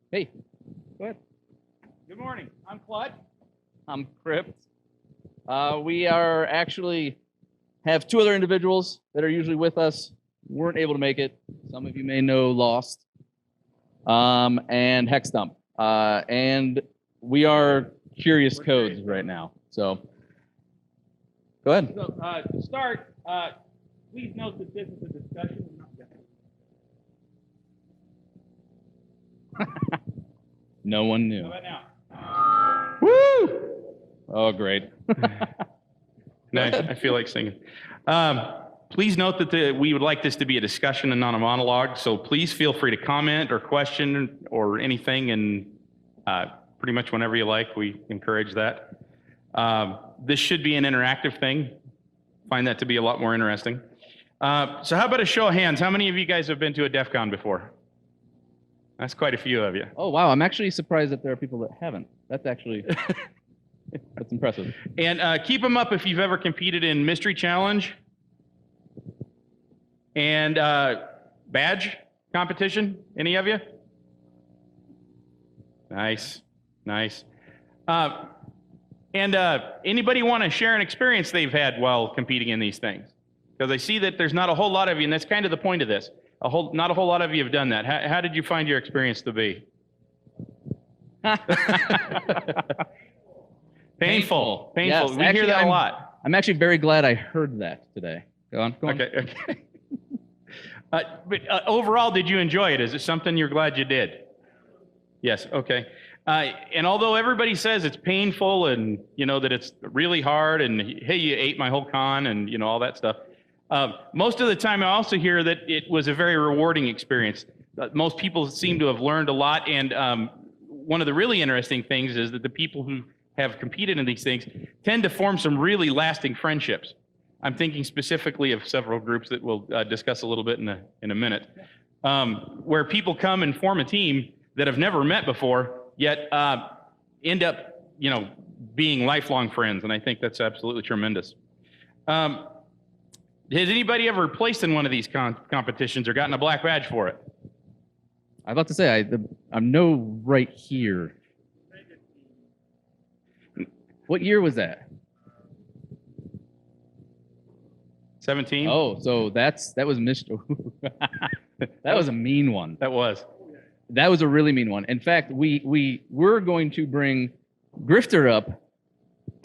Hey, go ahead. Good morning. I'm Clutch. I'm CrYpT. We are actually have two other individuals that are usually with us. Weren't able to make it. Some of you may know Lost and Hexdump. And we are curious codes right now. So go ahead. So to start, please note that this is a discussion. No one knew. How about now? Woo! Oh, great. Nice. I feel like singing. Please note that we would like this to be a discussion and not a monologue, so please feel free to comment or question or anything, and pretty much whenever you like, we encourage that. This should be an interactive thing. Find that to be a lot more interesting. So how about a show of hands? How many of you guys have been to a DEF CON before? That's quite a few of you. Oh, wow. I'm actually surprised that there are people that haven't. That's actually, that's impressive. And keep them up if you've ever competed in Mystery Challenge and badge competition. Any of you? Nice, nice. Anybody want to share an experience they've had while competing in these things? Because I see that there's not a whole lot of you, and that's kind of the point of this. Not a whole lot of you have done that. How did you find your experience to be? Painful. Yes, we hear that a lot. I'm actually very glad I heard that today. Go on. Okay. But overall, did you enjoy it? Is it something you're glad you did? Yes. Okay. And although everybody says it's painful and that it's really hard and hey, you ate my whole con and all that stuff. Most of the time, I also hear that it was a very rewarding experience. Most people seem to have learned a lot, and one of the really interesting things is that the people who have competed in these things tend to form some really lasting friendships. I'm thinking specifically of several groups that we'll discuss a little bit in a minute, where people come and form a team that have never met before, yet end up, being lifelong friends, and I think that's absolutely tremendous. Has anybody ever placed in one of these competitions or gotten a black badge for it? I was about to say, I'm no right here. What year was that? 17? Oh, so that was Mr. That was a mean one. That was. That was a really mean one. In fact, we were going to bring Grifter up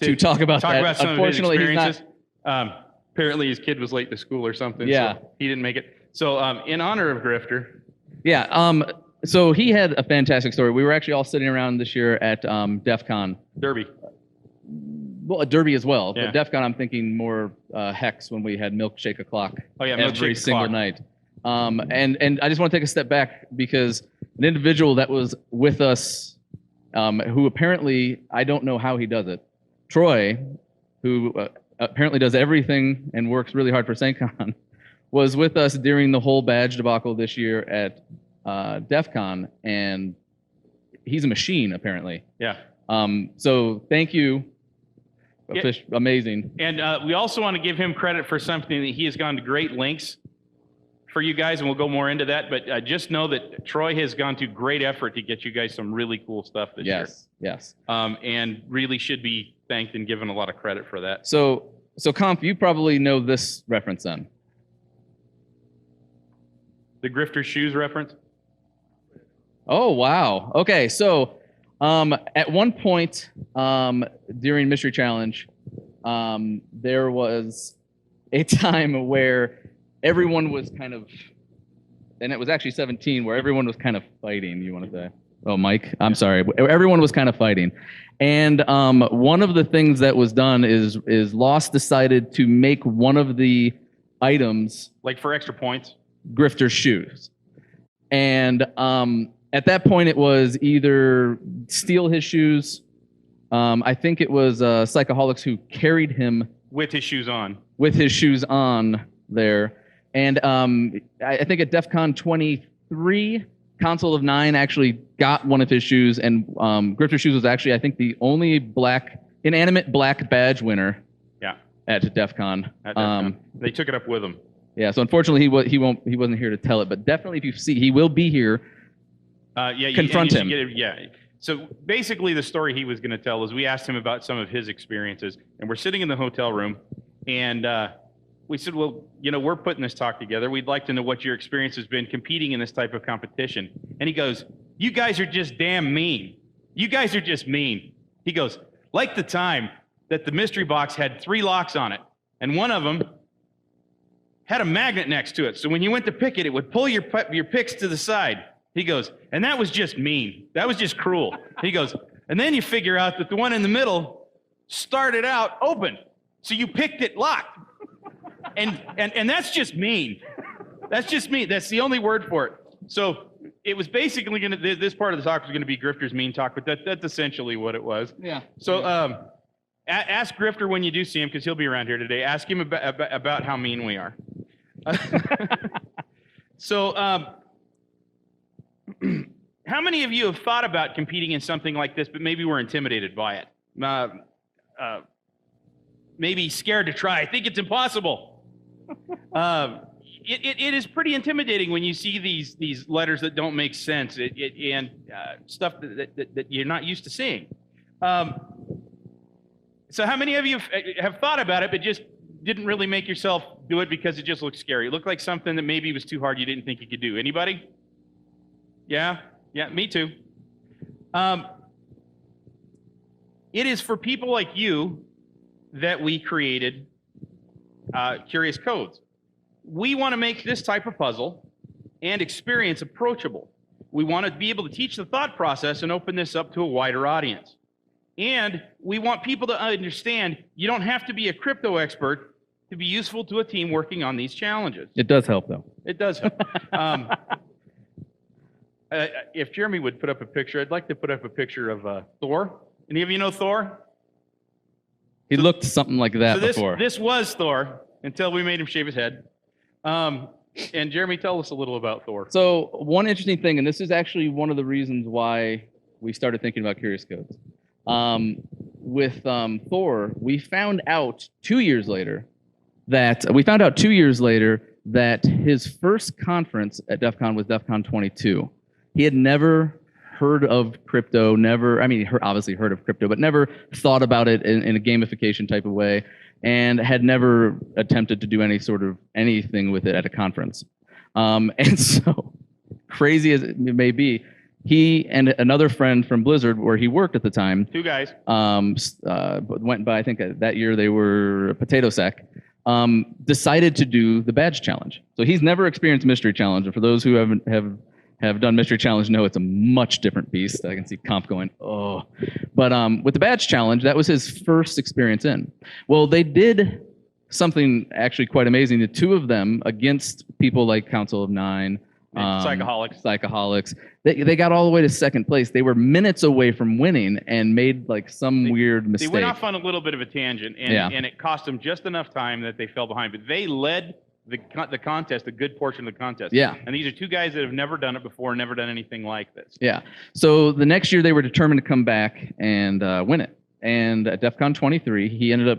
to talk about that. About some Unfortunately, of his he's experiences. not. Apparently his kid was late to school or something, Yeah. so he didn't make it. So in honor of Grifter. Yeah, so he had a fantastic story. We were actually all sitting around this year at DEF CON. Derby. Well, a Derby as well. Yeah. But DEF CON, I'm thinking more Hex when we had Milkshake O'Clock Oh yeah, every Milkshake single O'Clock. night. And I just want to take a step back because an individual that was with us, who apparently, I don't know how he does it, Troy, who apparently does everything and works really hard for SaintCon, was with us during the whole badge debacle this year at DEF CON, and he's a machine, apparently. Yeah. So thank you. Yeah. Amazing. And we also want to give him credit for something that he has gone to great lengths for you guys, and we'll go more into that. But just know that Troy has gone to great effort to get you guys some really cool stuff this year. Yes. And really should be thanked and given a lot of credit for that. So Comp, you probably know this reference then. The Grifter shoes reference? Oh, wow. Okay, so at one point during Mystery Challenge, there was a time where everyone was kind of, and it was actually 17, where everyone was kind of fighting, you want to say? Oh, Mike, I'm sorry. Everyone was kind of fighting. And one of the things that was done is Lost decided to make one of the items, Like for extra points? Grifter's shoes. And at that point, it was either steal his shoes. I think it was Psychoholics who carried him With his shoes on. with his shoes on there. And I think at DEF CON 23, Council of 9 actually got one of his shoes, and Grifter's shoes was actually, I think, the only inanimate black badge winner. Yeah. At DEF CON. They took it up with him. Yeah, so unfortunately he wasn't here to tell it, but definitely if you see, he will be here confront him. So basically, the story he was going to tell is we asked him about some of his experiences, and we're sitting in the hotel room, and we said, well, we're putting this talk together. We'd like to know what your experience has been competing in this type of competition. And he goes, you guys are just damn mean. You guys are just mean. He goes, like the time that the mystery box had 3 locks on it, and one of them had a magnet next to it. So when you went to pick it, it would pull your picks to the side. He goes, and that was just mean. That was just cruel. He goes, and then you figure out that the one in the middle started out open. So you picked it locked. And that's just mean. That's just mean. That's the only word for it. So it was basically going to, this part of the talk was going to be Grifter's mean talk, but that's essentially what it was. Yeah. So ask Grifter when you do see him, because he'll be around here today. Ask him about how mean we are. So how many of you have thought about competing in something like this, but maybe were intimidated by it? Maybe scared to try. I think it's impossible. It is pretty intimidating when you see these letters that don't make sense and stuff that you're not used to seeing. So how many of you have thought about it, but just didn't really make yourself do it because it just looked scary? It looked like something that maybe was too hard, you didn't think you could do. Anybody? Yeah, me too. It is for people like you that we created Curious Codes. We want to make this type of puzzle and experience approachable. We want to be able to teach the thought process and open this up to a wider audience. And we want people to understand you don't have to be a crypto expert to be useful to a team working on these challenges. It does help, though. It does help. If Jeremy would put up a picture, I'd like to put up a picture of Thor. Any of you know Thor? He looked something like that before. This was Thor until we made him shave his head. And Jeremy, tell us a little about Thor. So one interesting thing, and this is actually one of the reasons why we started thinking about Curious Codes. With Thor, we found out 2 years later that his first conference at DEF CON was DEF CON 22. He had never heard of crypto, obviously heard of crypto, but never thought about it in a gamification type of way, and had never attempted to do anything with it at a conference. And so, crazy as it may be, he and another friend from Blizzard, where he worked at the time, 2 guys, went by, I think that year they were Potato Sack, decided to do the badge challenge. So he's never experienced Mystery Challenge, and for those who have done Mystery Challenge know it's a much different beast. I can see Comp going, oh. But with the badge challenge, that was his first experience in. Well, they did something actually quite amazing. The 2 of them, against people like Council of 9, Psychoholics, they got all the way to second place. They were minutes away from winning and made some weird mistake. They went off on a little bit of a tangent, and it cost them just enough time that they fell behind. But they led the contest, a good portion of the contest. Yeah. And these are 2 guys that have never done it before, never done anything like this. Yeah. So the next year they were determined to come back and win it. And at DEF CON 23, he ended up,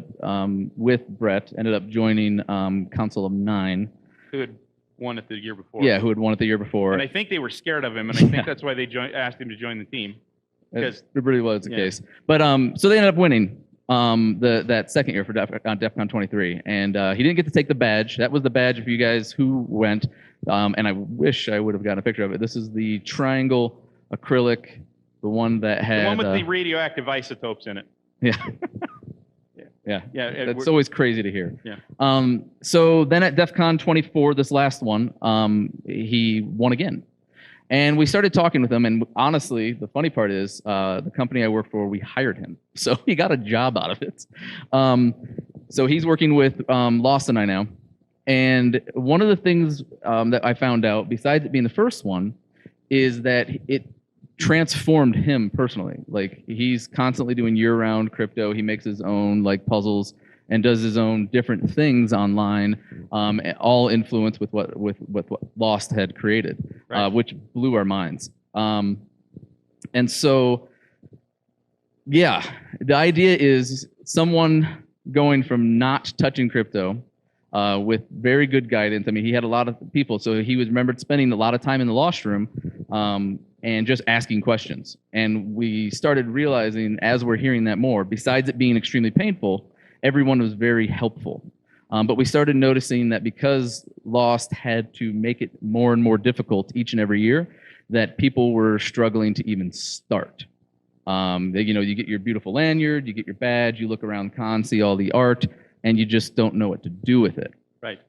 with Brett, ended up joining Council of 9. Who had won it the year before. Yeah, who had won it the year before. And I think they were scared of him, and I think that's why they asked him to join the team. It really was the case. But so they ended up winning that second year for DEF CON 23, and he didn't get to take the badge. That was the badge for you guys who went, and I wish I would have gotten a picture of it. This is the triangle acrylic, the one that had... The one with the radioactive isotopes in it. Yeah. Yeah. That's always crazy to hear. Yeah. So then at DEF CON 24, this last one, he won again. And we started talking with him, and honestly, the funny part is the company I work for, we hired him. So he got a job out of it. So he's working with Lost and I now. And one of the things that I found out, besides it being the first one, is that it transformed him personally. He's constantly doing year-round crypto. He makes his own puzzles and does his own different things online, all influenced with what Lost had created, right. Which blew our minds. And so, yeah, the idea is someone going from not touching crypto with very good guidance. I mean, he had a lot of people, so he was remembered spending a lot of time in the Lost room, and just asking questions. And we started realizing, as we're hearing that more, besides it being extremely painful, everyone was very helpful. But we started noticing that because Lost had to make it more and more difficult each and every year, that people were struggling to even start. You get your beautiful lanyard, you get your badge, you look around con, see all the art, and you just don't know what to do with it. Right.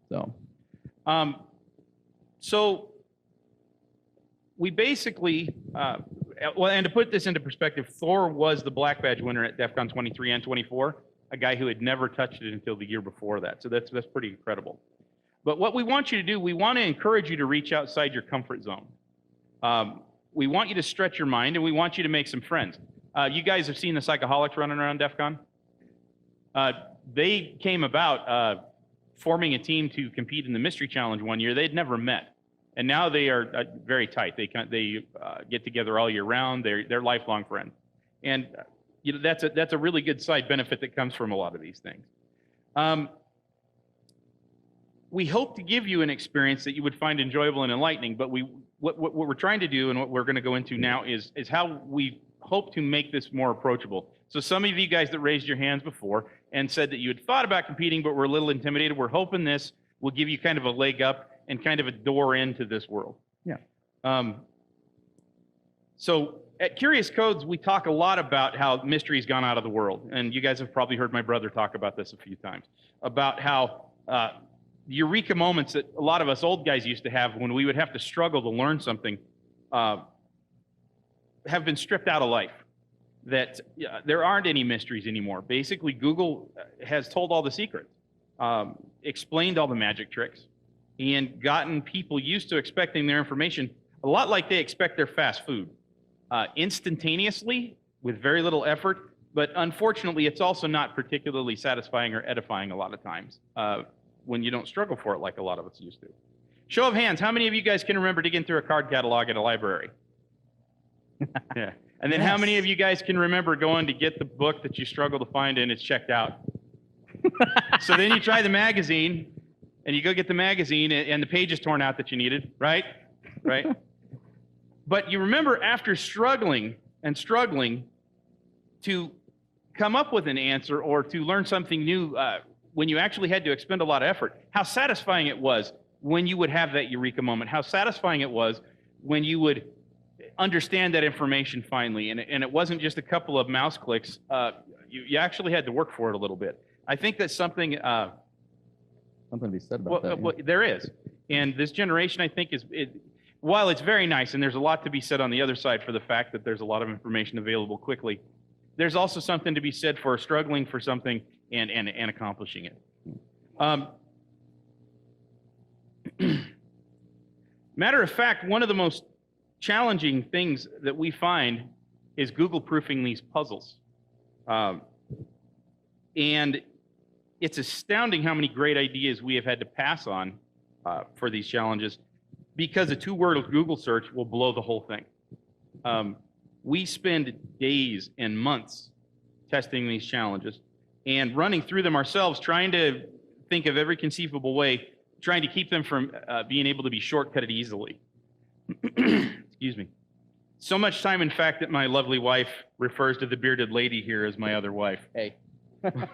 So, so we basically, well, and to put this into perspective, Thor was the black badge winner at DEF CON 23 and 24, a guy who had never touched it until the year before that. So that's pretty incredible. But what we want you to do, we want to encourage you to reach outside your comfort zone. We want you to stretch your mind, and we want you to make some friends. You guys have seen the Psychoholics running around DEF CON? They came about forming a team to compete in the Mystery Challenge one year. They'd never met. And now they are very tight. They get together all year round. They're lifelong friends. And that's a really good side benefit that comes from a lot of these things. We hope to give you an experience that you would find enjoyable and enlightening, but what we're trying to do and what we're going to go into now is how we hope to make this more approachable. So some of you guys that raised your hands before and said that you had thought about competing but were a little intimidated, we're hoping this will give you kind of a leg up and kind of a door into this world. Yeah. So at Curious Codes, we talk a lot about how mystery's gone out of the world. And you guys have probably heard my brother talk about this a few times, about how eureka moments that a lot of us old guys used to have when we would have to struggle to learn something have been stripped out of life. That there aren't any mysteries anymore. Basically, Google has told all the secrets, explained all the magic tricks, and gotten people used to expecting their information a lot like they expect their fast food, instantaneously with very little effort. But unfortunately, it's also not particularly satisfying or edifying a lot of times when you don't struggle for it like a lot of us used to. Show of hands, how many of you guys can remember digging through a card catalog at a library? Yeah. And then how many of you guys can remember going to get the book that you struggle to find and it's checked out? So then you try the magazine, and you go get the magazine, and the page is torn out that you needed, right? Right? But you remember after struggling and struggling to come up with an answer or to learn something new when you actually had to expend a lot of effort, how satisfying it was when you would have that eureka moment, how satisfying it was when you would understand that information finally, and it wasn't just a couple of mouse clicks. You actually had to work for it a little bit. I think that's something something to be said about that. Well, there is, and this generation, I think, while it's very nice, and there's a lot to be said on the other side for the fact that there's a lot of information available quickly, there's also something to be said for struggling for something and accomplishing it. Matter of fact, one of the most challenging things that we find is Google proofing these puzzles. And it's astounding how many great ideas we have had to pass on for these challenges, because a two-word Google search will blow the whole thing. We spend days and months testing these challenges and running through them ourselves, trying to think of every conceivable way, trying to keep them from being able to be shortcutted easily. Excuse me. So much time, in fact, that my lovely wife refers to the bearded lady here as my other wife. Hey. Okay.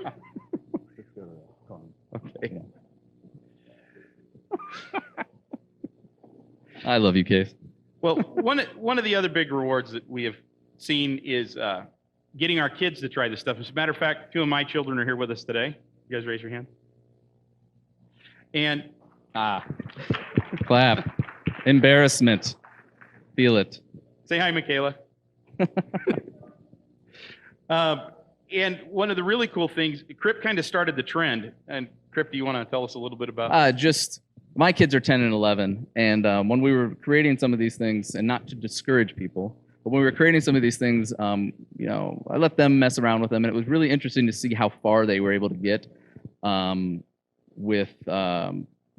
I love you, Case. Well, one of the other big rewards that we have seen is getting our kids to try this stuff. As a matter of fact, two of my children are here with us today. You guys raise your hand. And clap. Embarrassment. Feel it. Say hi, Michaela. And one of the really cool things, CrYpT kind of started the trend. And CrYpT, do you want to tell us a little bit about? Just my kids are 10 and 11, and when we were creating some of these things, and not to discourage people, but when we were creating some of these things, I let them mess around with them, and it was really interesting to see how far they were able to get with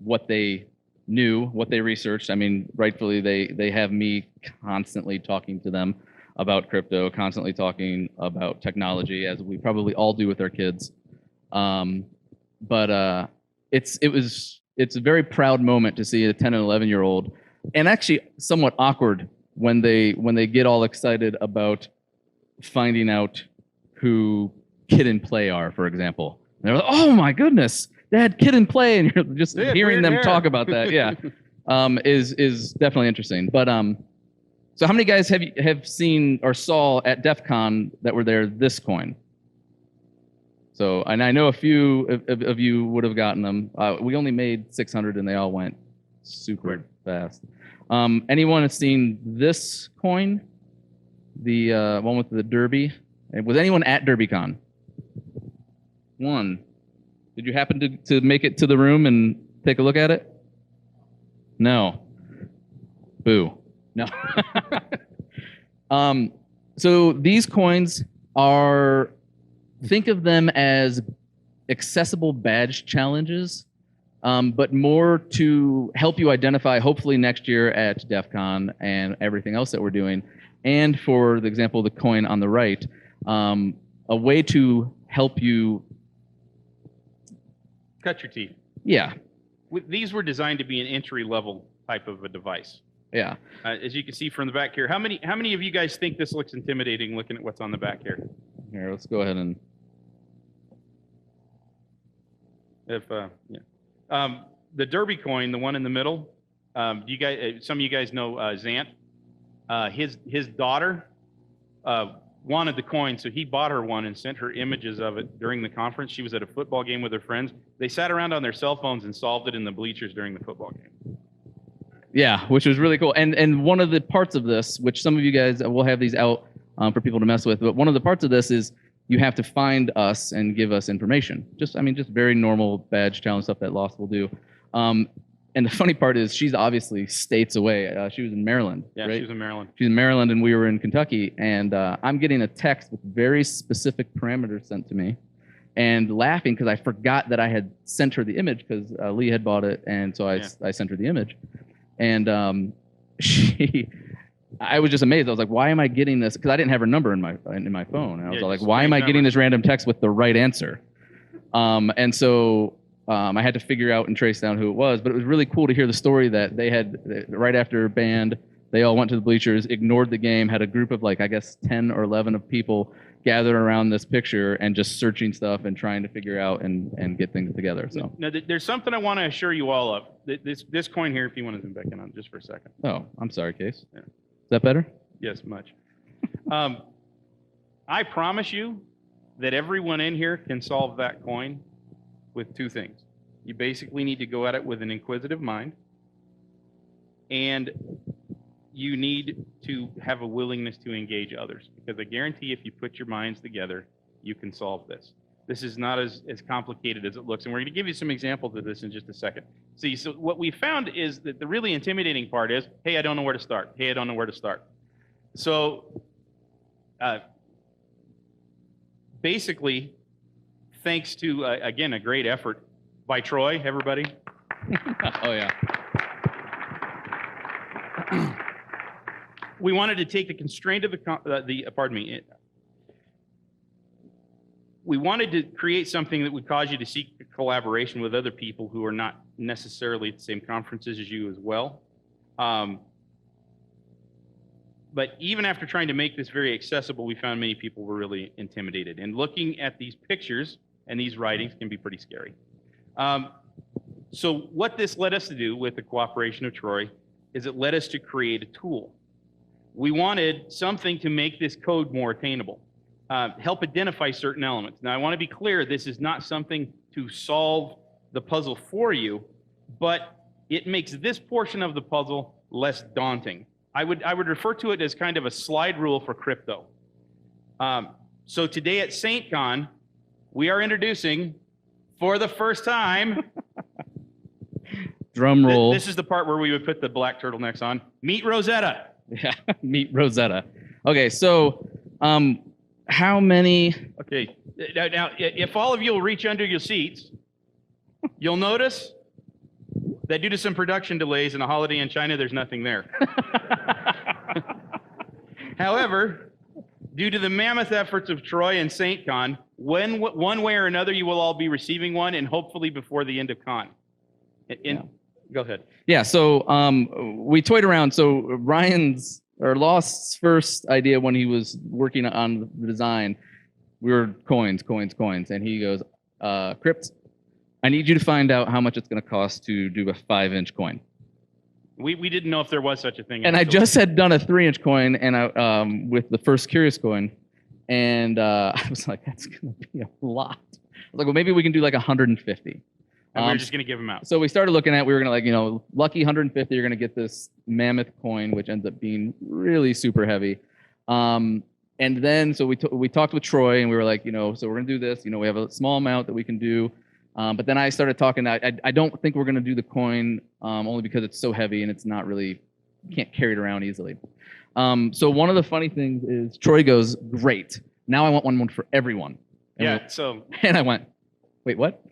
what they knew, what they researched. I mean, rightfully, they have me constantly talking to them about crypto, constantly talking about technology, as we probably all do with our kids. But it's a very proud moment to see a 10 and 11-year-old, and actually somewhat awkward when they get all excited about finding out who Kid and Play are, for example. And they're like, oh my goodness, they had Kid and Play, and you're just hearing them talk about that, yeah, is definitely interesting. But so how many guys have seen or saw at DEF CON that were there this coin? So, and I know a few of you would have gotten them. We only made 600 and they all went super fast. Anyone have seen this coin? The one with the Derby? Was anyone at DerbyCon? One. Did you happen to make it to the room and take a look at it? No. Boo. No. So these coins are, think of them as accessible badge challenges, but more to help you identify, hopefully next year at DEF CON and everything else that we're doing. And for the example of the coin on the right, a way to help you cut your teeth. Yeah. These were designed to be an entry-level type of a device. Yeah. As you can see from the back here, how many of you guys think this looks intimidating looking at what's on the back here? Here, let's go ahead and. The Derby coin, the one in the middle, do you guys? Some of you guys know Zant. His daughter wanted the coin, so he bought her one and sent her images of it during the conference. She was at a football game with her friends. They sat around on their cell phones and solved it in the bleachers during the football game. Yeah, which was really cool. And one of the parts of this, which some of you guys will have these out for people to mess with, but one of the parts of this is you have to find us and give us information. Just very normal badge challenge stuff that Lost will do. And the funny part is she's obviously states away. She was in Maryland, yeah, right? She was in Maryland. She's in Maryland and we were in Kentucky. And I'm getting a text with very specific parameters sent to me and laughing because I forgot that I had sent her the image because Lee had bought it. And so I sent her the image. And I was just amazed. I was like, why am I getting this? Because I didn't have her number in my phone. And I was like, why am I getting this random text with the right answer? And so I had to figure out and trace down who it was. But it was really cool to hear the story that they had right after band, they all went to the bleachers, ignored the game, had a group of like, I guess, 10 or 11 of people gathered around this picture and just searching stuff and trying to figure out and get things together. So now, there's something I want to assure you all of. This coin here, if you want to zoom back in on just for a second. Oh, I'm sorry, Case. Yeah. Is that better? Yes, much. I promise you that everyone in here can solve that coin with two things. You basically need to go at it with an inquisitive mind, and you need to have a willingness to engage others, because I guarantee if you put your minds together, you can solve this. This is not as complicated as it looks, and we're going to give you some examples of this in just a second. See, so what we found is that the really intimidating part is, hey, I don't know where to start. Hey, I don't know where to start. So basically, thanks to, again, a great effort by Troy, everybody. Oh, yeah. We wanted to take the constraint of we wanted to create something that would cause you to seek collaboration with other people who are not necessarily at the same conferences as you as well. But even after trying to make this very accessible, we found many people were really intimidated. And looking at these pictures and these writings can be pretty scary. So what this led us to do with the cooperation of Troy is it led us to create a tool. We wanted something to make this code more attainable, help identify certain elements. Now, I want to be clear, this is not something to solve the puzzle for you, but it makes this portion of the puzzle less daunting. I would refer to it as kind of a slide rule for crypto. So today at SaintCon, we are introducing, for the first time, drum roll. This is the part where we would put the black turtlenecks on. Meet Rosetta. Yeah, meet Rosetta. Okay, so how many? Okay, now if all of you will reach under your seats, you'll notice that due to some production delays and a holiday in China, there's nothing there. However, due to the mammoth efforts of Troy and SaintCon, one way or another, you will all be receiving one, and hopefully before the end of con. Go ahead. Yeah, so we toyed around. So Ryan's or Lost's first idea when he was working on the design, we were coins, and he goes, CrYpT, I need you to find out how much it's going to cost to do a 5-inch coin. We didn't know if there was such a thing. And I just had done a 3-inch coin, and I with the first Curious coin, and I was like, that's going to be a lot. I was like, well, maybe we can do like 150. And we were just going to give them out. So we started looking at, we were going to like, you know, lucky 150, you're going to get this mammoth coin, which ends up being really super heavy. And then, so we talked with Troy, and we were like, you know, so we're going to do this. You know, we have a small amount that we can do. But then I started talking, I don't think we're going to do the coin only because it's so heavy and it's not really, you can't carry it around easily. So one of the funny things is Troy goes, great. Now I want one for everyone. And and I went, wait, what?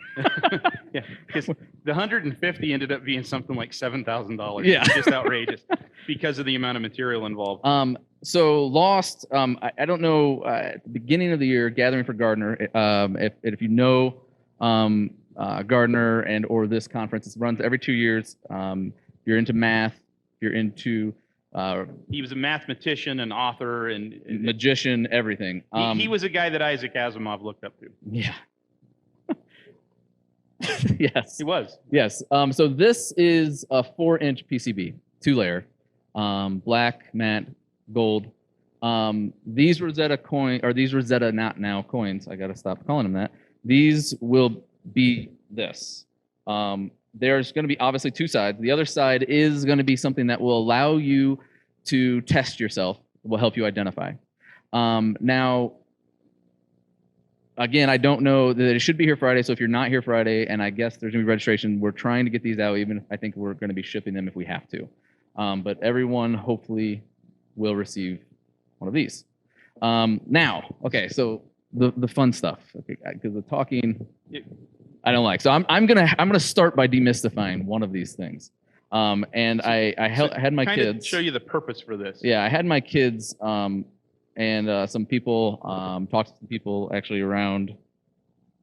Yeah, because the 150 ended up being something like $7,000. Yeah. Just outrageous because of the amount of material involved. So Lost, I don't know, at the beginning of the year, Gathering for Gardener, if you know Gardener and or this conference, it runs every 2 years. If you're into math, if you're into... he was a mathematician, an author, and magician, everything. He was a guy that Isaac Asimov looked up to. Yeah. Yes. He was. Yes. So this is a 4-inch PCB, 2-layer, black, matte, gold. These Rosetta these Rosetta not now coins, I got to stop calling them that. These will be this. There's going to be obviously 2 sides. The other side is going to be something that will allow you to test yourself, will help you identify. Now, again, I don't know that it should be here Friday, so if you're not here Friday, and I guess there's going to be registration, we're trying to get these out, even if I think we're going to be shipping them if we have to. But everyone hopefully will receive one of these. Now, okay, so the fun stuff, okay, because the talking I don't like. So I'm gonna start by demystifying one of these things. And I had my kids show you the purpose for this. Yeah, I had my kids and some people talked to some people actually around.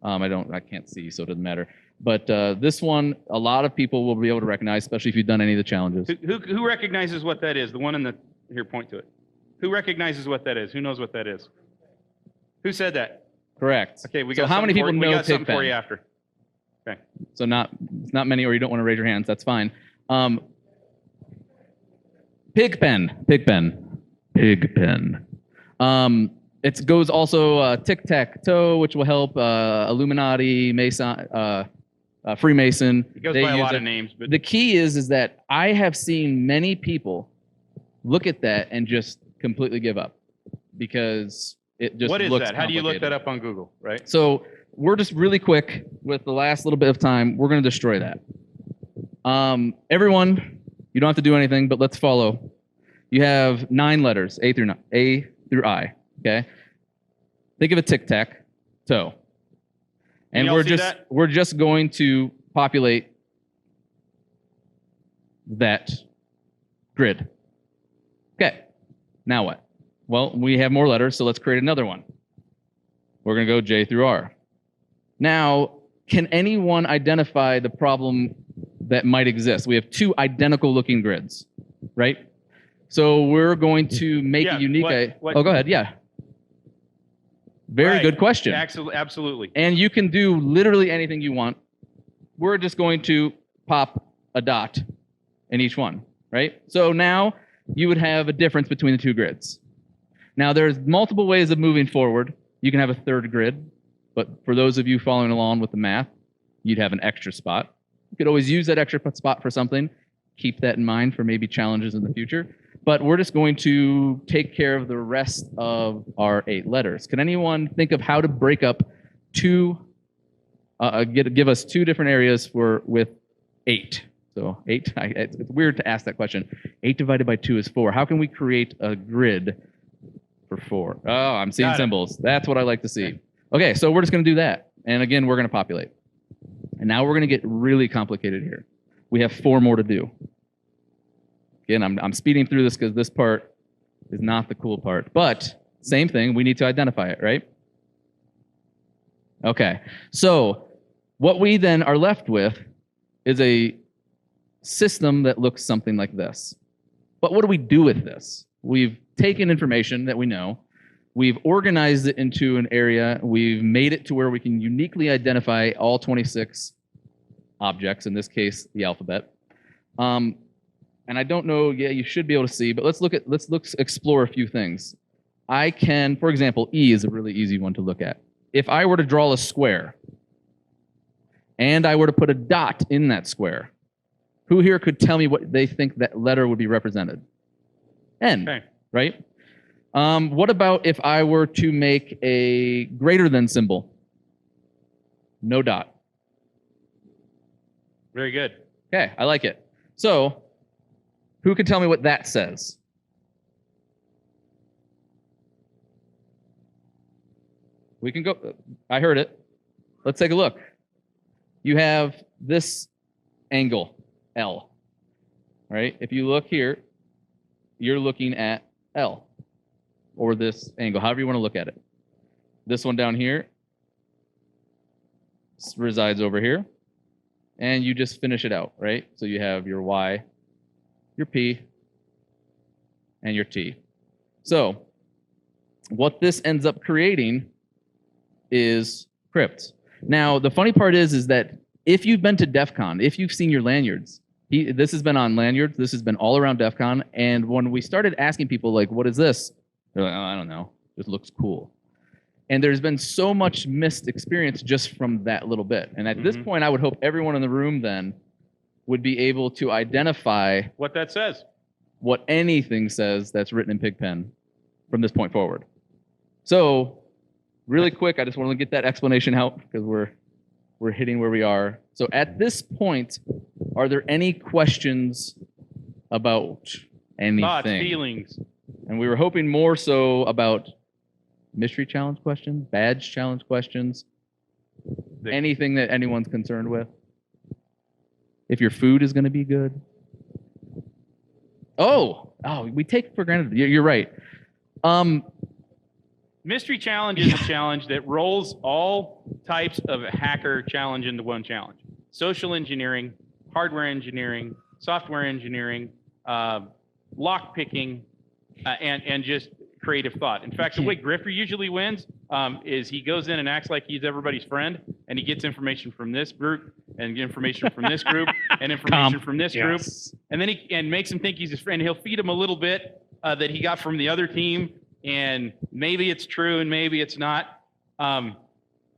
I can't see, so it doesn't matter. But this one, a lot of people will be able to recognize, especially if you've done any of the challenges. Who recognizes what that is? The one in the here, point to it. Who recognizes what that is? Who knows what that is? Who said that? Correct. Okay, we so got how many people know we got something Pigpen? for you after. Okay. So not many, or you don't want to raise your hands. That's fine. Pigpen. It goes also tic-tac-toe, which will help Illuminati, Mason, Freemason. It goes by a lot of names, but the key is that I have seen many people look at that and just completely give up because it just what is looks that? How do you look complicated. that up on Google, right? So we're just really quick with the last little bit of time. We're going to destroy that. Everyone, you don't have to do anything, but let's follow. You have 9 letters, A through I. Okay. Think of a tic-tac-toe, and we're just going to populate that grid. Okay. Now what? Well, we have more letters, so let's create another one. We're going to go J through R. Now, can anyone identify the problem that might exist? We have 2 identical looking grids, right? So we're going to make a unique... Oh, go ahead. Yeah. Very good question. Absolutely. And you can do literally anything you want. We're just going to pop a dot in each one, right? So now you would have a difference between the 2 grids. Now there's multiple ways of moving forward. You can have a 3rd grid, but for those of you following along with the math, you'd have an extra spot. You could always use that extra spot for something. Keep that in mind for maybe challenges in the future. But we're just going to take care of the rest of our 8 letters. Can anyone think of how to break up 2, give us 2 different areas with 8? So 8, it's weird to ask that question. 8 divided by 2 is 4. How can we create a grid for 4? Oh, I'm seeing symbols. That's what I like to see. Okay, so we're just going to do that. And again, we're going to populate. And now we're going to get really complicated here. We have 4 more to do. Again, I'm speeding through this because this part is not the cool part. But same thing, we need to identify it, right? Okay, so what we then are left with is a system that looks something like this. But what do we do with this? we've taken information that we know, we've organized it into an area, we've made it to where we can uniquely identify all 26 objects, in this case, the alphabet. And I don't know, yeah, you should be able to see, but let's explore a few things. I can, for example, E is a really easy one to look at. If I were to draw a square, and I were to put a dot in that square, who here could tell me what they think that letter would be represented? N, Okay. right? What about if I were to make a greater than symbol? No dot. Very good. Okay, I like it. So, who can tell me what that says? We can go. I heard it. Let's take a look. You have this angle, L, right? If you look here, you're looking at L, or this angle, however you want to look at it. This one down here resides over here, and you just finish it out, right? So you have your Y, your P, and your T. So what this ends up creating is crypt. Now, the funny part is that if you've been to DEF CON, if you've seen your lanyards, this has been on lanyards, this has been all around DEF CON, and when we started asking people, like, what is this? They're like, oh, I don't know, it looks cool. And there's been so much missed experience just from that little bit. And at this point, I would hope everyone in the room then would be able to identify What that says. what anything says that's written in Pigpen from this point forward. So, really quick, I just want to get that explanation out because we're hitting where we are. So at this point, are there any questions about anything? Thoughts, feelings. And we were hoping more so about mystery challenge questions, badge challenge questions, anything that anyone's concerned with. If your food is going to be good. Oh, we take for granted. You're right. Mystery challenge is a challenge that rolls all types of hacker challenge into one challenge. Social engineering, hardware engineering, software engineering, lock picking, and just creative thought. In fact, the way Griffer usually wins is he goes in and acts like he's everybody's friend, and he gets information from this group, and information from this group, and information from this group, and then he makes him think he's his friend. He'll feed him a little bit that he got from the other team, and maybe it's true and maybe it's not.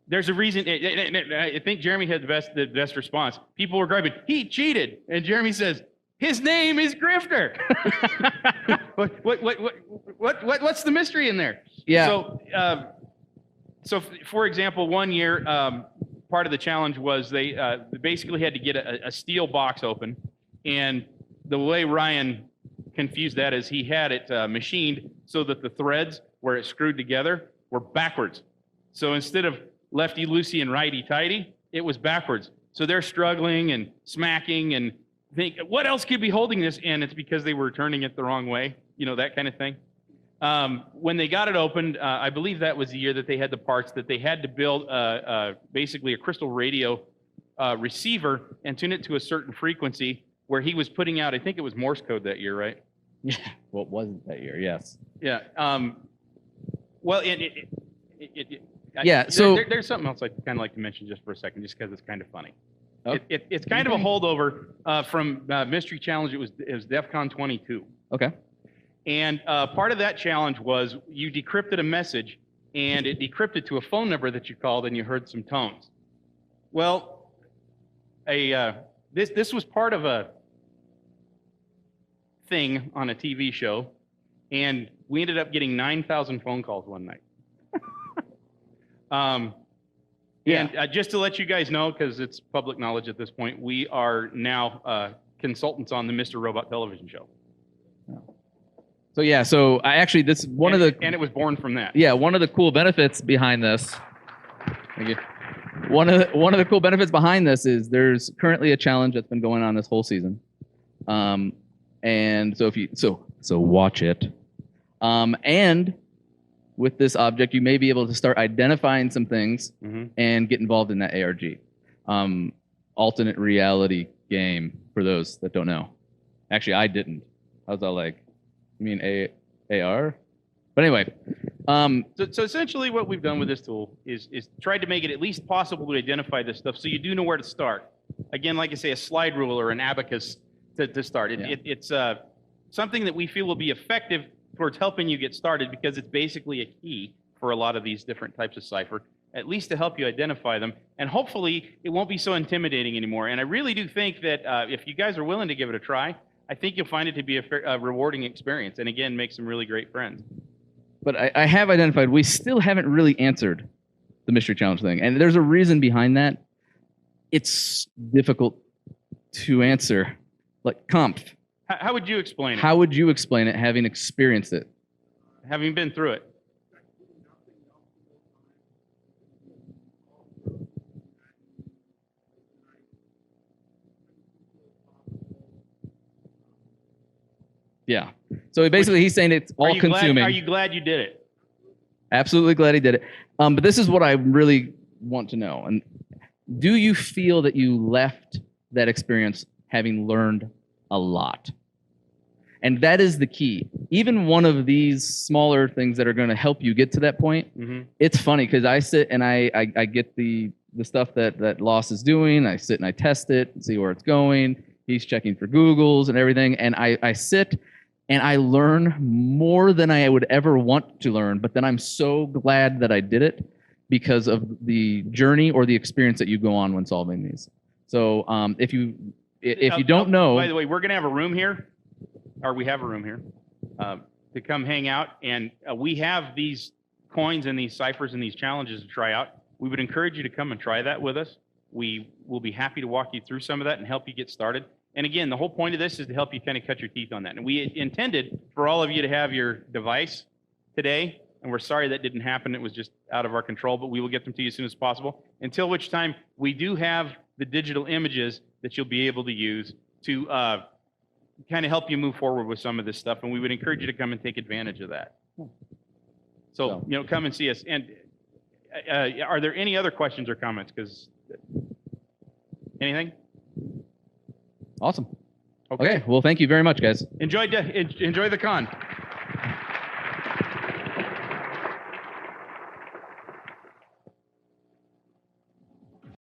There's a reason. I think Jeremy had the best response. People were griping, he cheated, and Jeremy says, his name is Grifter. What's the mystery in there? Yeah. So for example, one year, part of the challenge was they basically had to get a steel box open, and the way Ryan confused that is he had it machined so that the threads where it screwed together were backwards. So instead of lefty loosey and righty tighty, it was backwards. So they're struggling and smacking and think, what else could be holding this? And it's because they were turning it the wrong way, that kind of thing. When they got it opened, I believe that was the year that they had the parts that they had to build basically a crystal radio receiver and tune it to a certain frequency where he was putting out, I think it was Morse code that year, right? Yeah. What wasn't that year? Yes. Yeah. Well, yeah. So there's something else I'd kind of like to mention just for a second, just because it's kind of funny. Okay. It's kind of a holdover from Mystery Challenge. It was DEF CON 22. Okay. And part of that challenge was you decrypted a message, and it decrypted to a phone number that you called, and you heard some tones. Well, this was part of a thing on a TV show, and we ended up getting 9,000 phone calls one night. And just to let you guys know, because it's public knowledge at this point, we are now consultants on the Mr. Robot television show. So yeah, so I actually and it was born from that. Yeah, one of the cool benefits behind this. Thank you. One of the cool benefits behind this is there's currently a challenge that's been going on this whole season, and so if you watch it, and with this object, you may be able to start identifying some things and get involved in that ARG. Alternate reality game, for those that don't know. Actually, I didn't. I was all like, you mean AR. But anyway, So essentially what we've done with this tool is tried to make it at least possible to identify this stuff so you do know where to start. Again, like I say, a slide rule or an abacus to start. It's something that we feel will be effective towards helping you get started because it's basically a key for a lot of these different types of cipher, at least to help you identify them. And hopefully it won't be so intimidating anymore. And I really do think that if you guys are willing to give it a try, I think you'll find it to be a rewarding experience. And again, make some really great friends. But I have identified, we still haven't really answered the mystery challenge thing. And there's a reason behind that. It's difficult to answer. Like conf. How would you explain it? How would you explain it having experienced it? Having been through it. Yeah. So basically he's saying it's all consuming. Are you glad you did it? Absolutely glad he did it. But this is what I really want to know. And do you feel that you left that experience having learned a lot? And that is the key. Even one of these smaller things that are going to help you get to that point, it's funny because I sit and I get the stuff that Loss is doing. I sit and I test it and see where it's going. He's checking for Googles and everything. And I sit and I learn more than I would ever want to learn. But then I'm so glad that I did it because of the journey or the experience that you go on when solving these. So if you don't know. By the way, we're going to have a room here. Or we have a room here to come hang out. And we have these coins and these ciphers and these challenges to try out. We would encourage you to come and try that with us. We will be happy to walk you through some of that and help you get started. And again, the whole point of this is to help you kind of cut your teeth on that. And we intended for all of you to have your device today. And we're sorry that didn't happen. It was just out of our control, but we will get them to you as soon as possible. Until which time we do have the digital images that you'll be able to use to kind of help you move forward with some of this stuff, and we would encourage you to come and take advantage of that. So, come and see us. And are there any other questions or comments? Because anything? Awesome. Okay. Well, thank you very much, guys. Enjoy the con.